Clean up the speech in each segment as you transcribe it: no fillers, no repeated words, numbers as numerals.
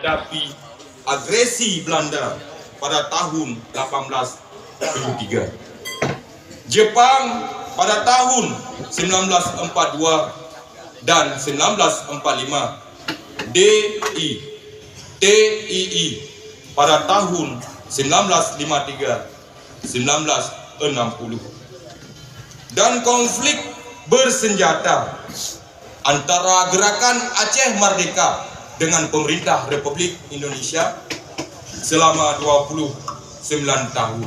menghadapi agresi Belanda pada tahun 1873. Jepang pada tahun 1942 dan 1945. TII pada tahun 1953-1960. Dan konflik bersenjata antara Gerakan Aceh Merdeka dengan pemerintah Republik Indonesia selama 29 tahun,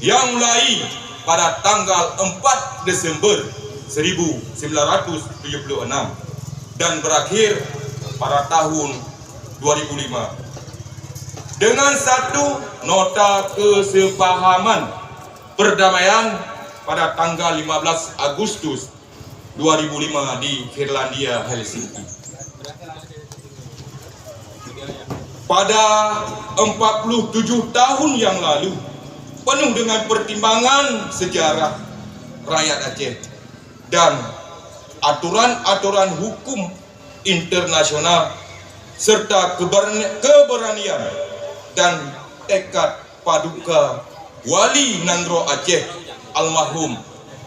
yang mulai pada tanggal 4 Desember 1976 dan berakhir pada tahun 2005 dengan satu nota kesepahaman perdamaian pada tanggal 15 Agustus 2005 di Finlandia, Helsinki. Pada 47 tahun yang lalu, penuh dengan pertimbangan sejarah rakyat Aceh dan aturan-aturan hukum internasional serta keberanian dan tekad paduka Wali Nangro Aceh almarhum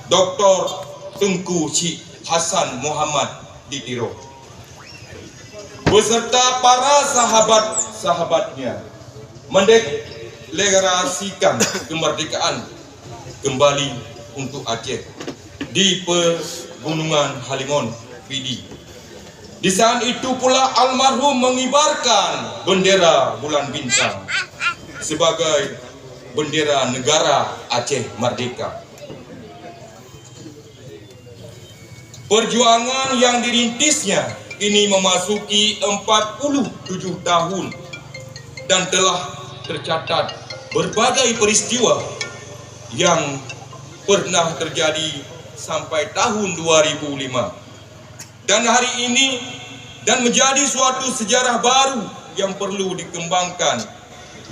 Dr. Tengku Syekh Hasan Muhammad Ditiro beserta para sahabat-sahabatnya mendeklarasikan kemerdekaan kembali untuk Aceh di Pegunungan Halimon, Pidi. Di saat itu pula almarhum mengibarkan bendera bulan bintang sebagai bendera negara Aceh Merdeka. Perjuangan yang dirintisnya ini memasuki 47 tahun dan telah tercatat berbagai peristiwa yang pernah terjadi sampai tahun 2005. Dan hari ini dan menjadi suatu sejarah baru yang perlu dikembangkan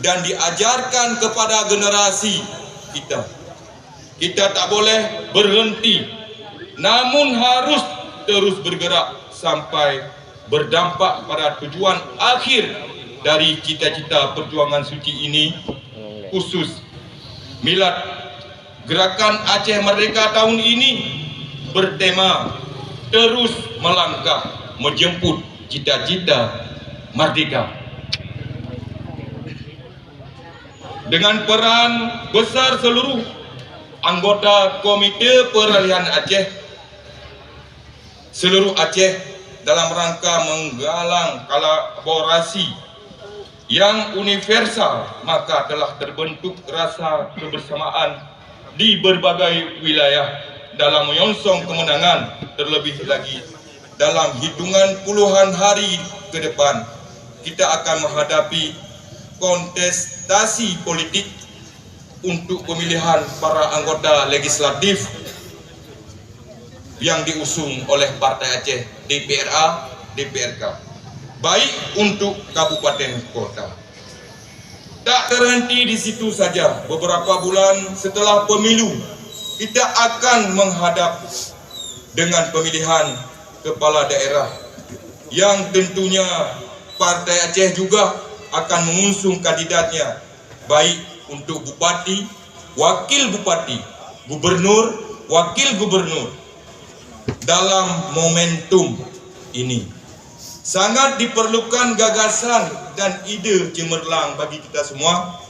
dan diajarkan kepada generasi kita. Kita tak boleh berhenti, namun harus terus bergerak sampai berdampak pada tujuan akhir dari cita-cita perjuangan suci ini, khusus milad Gerakan Aceh Merdeka tahun ini bertema terus melangkah menjemput cita-cita merdeka. Dengan peran besar seluruh anggota Komite Peralihan Aceh, seluruh Aceh dalam rangka menggalang kolaborasi yang universal, maka telah terbentuk rasa kebersamaan di berbagai wilayah dalam menyongsong kemenangan, terlebih lagi dalam hitungan puluhan hari ke depan kita akan menghadapi kontestasi politik untuk pemilihan para anggota legislatif yang diusung oleh Partai Aceh, DPRA, DPRK, baik untuk kabupaten kota. Tak terhenti di situ saja, beberapa bulan setelah pemilu kita akan menghadap dengan pemilihan kepala daerah yang tentunya Partai Aceh juga akan mengusung kandidatnya, baik untuk bupati, wakil bupati, gubernur, wakil gubernur. Dalam momentum ini sangat diperlukan gagasan dan ide cemerlang bagi kita semua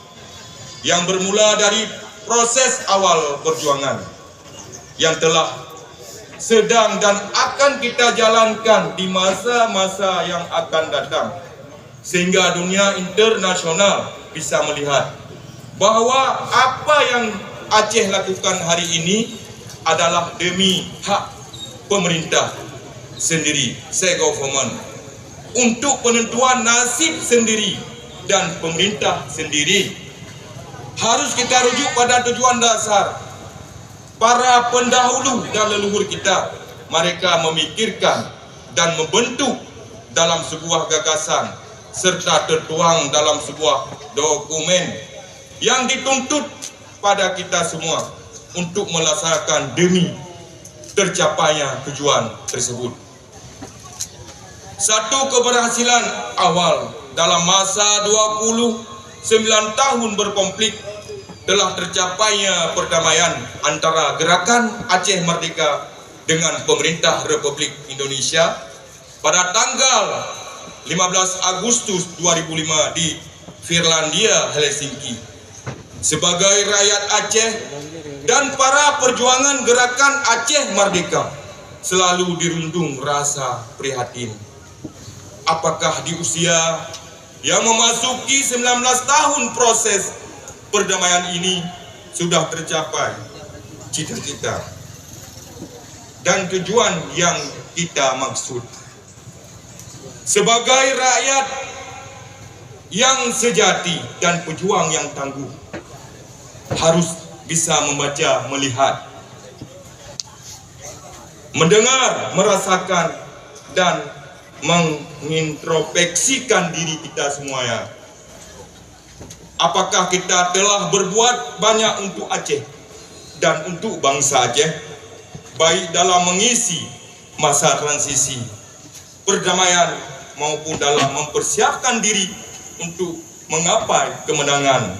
yang bermula dari proses awal perjuangan yang telah sedang dan akan kita jalankan di masa-masa yang akan datang, sehingga dunia internasional bisa melihat bahwa apa yang Aceh lakukan hari ini adalah demi hak pemerintah sendiri, self-government, untuk penentuan nasib sendiri dan pemerintah sendiri. Harus kita rujuk pada tujuan dasar para pendahulu dan leluhur kita. Mereka memikirkan dan membentuk dalam sebuah gagasan serta tertuang dalam sebuah dokumen yang dituntut pada kita semua untuk melaksanakan demi tercapainya tujuan tersebut. Satu keberhasilan awal dalam masa 29 tahun berkonflik telah tercapainya perdamaian antara Gerakan Aceh Merdeka dengan pemerintah Republik Indonesia pada tanggal 15 Agustus 2005 di Finlandia, Helsinki. Sebagai rakyat Aceh dan para perjuangan Gerakan Aceh Merdeka selalu dirundung rasa prihatin. Apakah di usia yang memasuki 19 tahun proses perdamaian ini sudah tercapai cita-cita dan tujuan yang kita maksud? Sebagai rakyat yang sejati dan pejuang yang tangguh, harus bisa membaca, melihat, mendengar, merasakan, dan mengintrospeksikan diri kita semuanya. Apakah kita telah berbuat banyak untuk Aceh dan untuk bangsa Aceh, baik dalam mengisi masa transisi perdamaian maupun dalam mempersiapkan diri untuk menggapai kemenangan?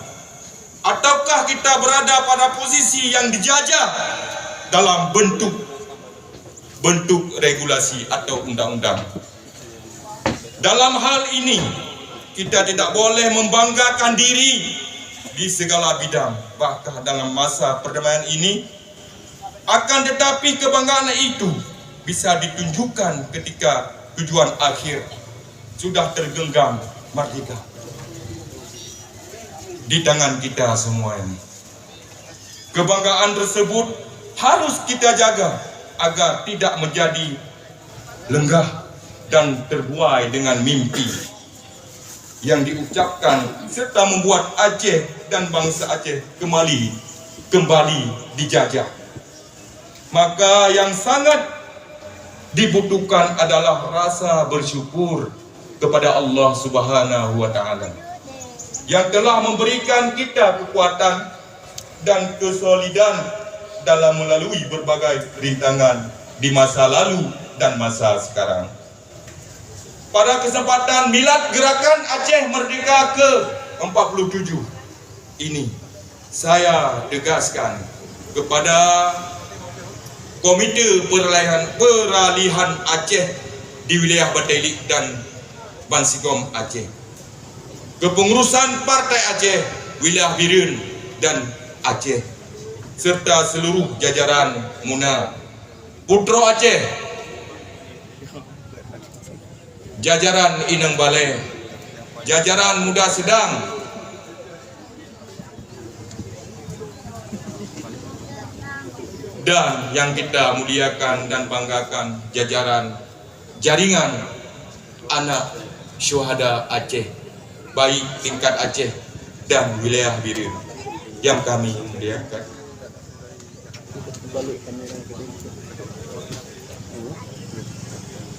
Ataukah kita berada pada posisi yang dijajah dalam bentuk regulasi atau undang-undang? Dalam hal ini, kita tidak boleh membanggakan diri di segala bidang. Bahkan dalam masa perdamaian ini, akan tetapi kebanggaan itu bisa ditunjukkan ketika tujuan akhir sudah tergenggam merdeka di tangan kita semua ini. Kebanggaan tersebut harus kita jaga agar tidak menjadi lenggah dan terbuai dengan mimpi yang diucapkan serta membuat Aceh dan bangsa Aceh kembali dijajah. Maka yang sangat dibutuhkan adalah rasa bersyukur kepada Allah Subhanahu wa Ta'ala yang telah memberikan kita kekuatan dan kesolidan dalam melalui berbagai rintangan di masa lalu dan masa sekarang. Pada kesempatan Milad Gerakan Aceh Merdeka ke-47 ini, saya tegaskan kepada Komite Peralihan Aceh di wilayah Batelik dan Bansigom Aceh, Kepengurusan Partai Aceh, wilayah Biren dan Aceh, serta seluruh jajaran MUNA, Putro Aceh, jajaran Ineng Balai, jajaran Muda Sedang, dan yang kita muliakan dan banggakan jajaran jaringan anak syuhada Aceh, baik tingkat Aceh dan wilayah Biren yang kami muliakan.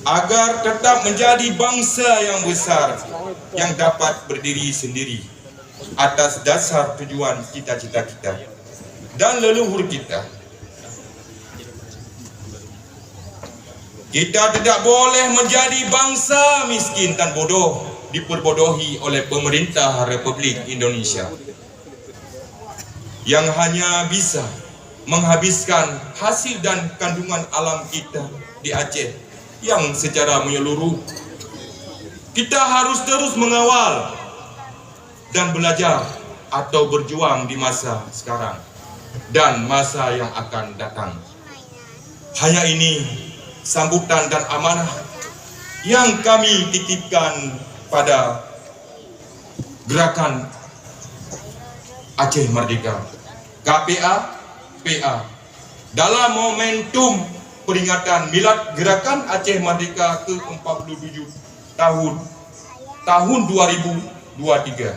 Agar tetap menjadi bangsa yang besar yang dapat berdiri sendiri atas dasar tujuan cita-cita kita dan leluhur kita. Kita tidak boleh menjadi bangsa miskin dan bodoh, diperbodohi oleh pemerintah Republik Indonesia yang hanya bisa menghabiskan hasil dan kandungan alam kita di Aceh yang secara menyeluruh. Kita harus terus mengawal dan belajar atau berjuang di masa sekarang dan masa yang akan datang. Hanya ini sambutan dan amanah yang kami titipkan pada Gerakan Aceh Merdeka KPA PA dalam momentum peringatan Milad Gerakan Aceh Merdeka ke-47 tahun 2023.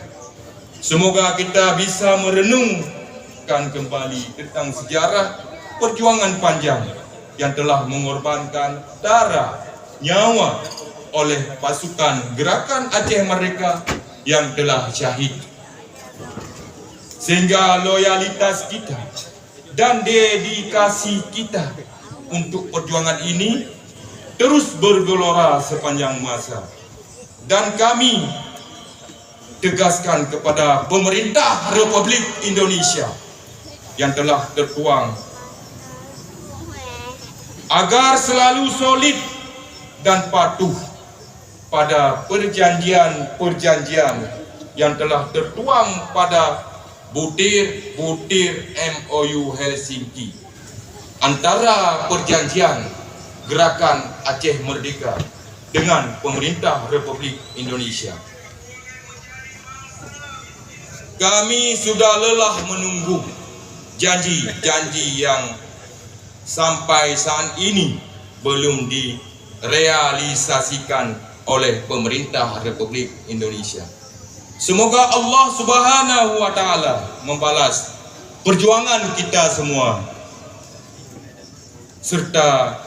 Semoga kita bisa merenungkan kembali tentang sejarah perjuangan panjang yang telah mengorbankan darah, nyawa oleh pasukan Gerakan Aceh Merdeka yang telah syahid. Sehingga loyalitas kita dan dedikasi kita untuk perjuangan ini terus bergelora sepanjang masa. Dan kami tegaskan kepada pemerintah Republik Indonesia yang telah tertuang agar selalu solid dan patuh pada perjanjian-perjanjian yang telah tertuang pada butir-butir MOU Helsinki antara perjanjian Gerakan Aceh Merdeka dengan pemerintah Republik Indonesia. Kami sudah lelah menunggu janji-janji yang sampai saat ini belum direalisasikan oleh pemerintah Republik Indonesia. Semoga Allah Subhanahu wa taala membalas perjuangan kita semua serta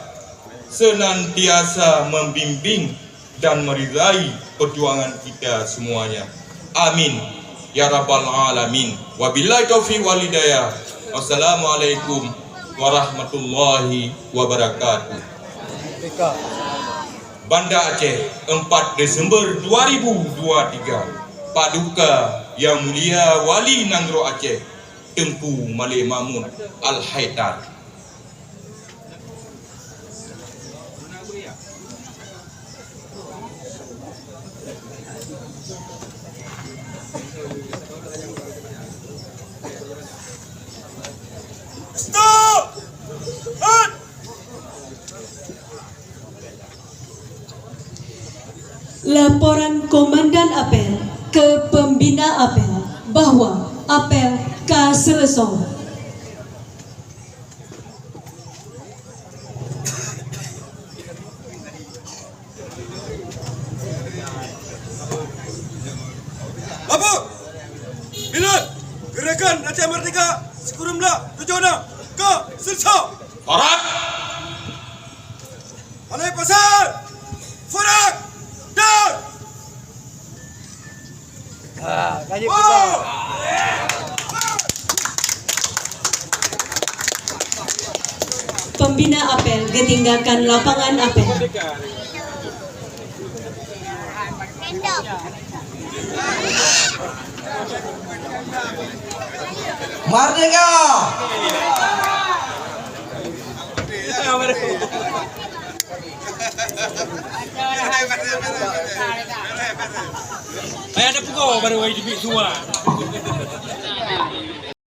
senantiasa membimbing dan meridai perjuangan kita semuanya. Amin ya rabbal alamin. Wabillahi taufiq wal hidayah. Wassalamualaikum warahmatullahi wabarakatuh. Banda Aceh, 4 Desember 2023. Paduka Yang Mulia Wali Nangro Aceh Tengku Malik Mamun Al-Haidar. Laporan Komandan Apel ke Pembina Apel bahwa apel selesai. Lapor! Bilal! Gerakan Aceh Merdeka Sekurumlah tujuan ke selesai. Barat! Alai pasar! Farak! Dan! Kaji kita. Pembina Apel ditinggalkan lapangan apel. Merdeka! Ayah ada pukul baru YDP semua.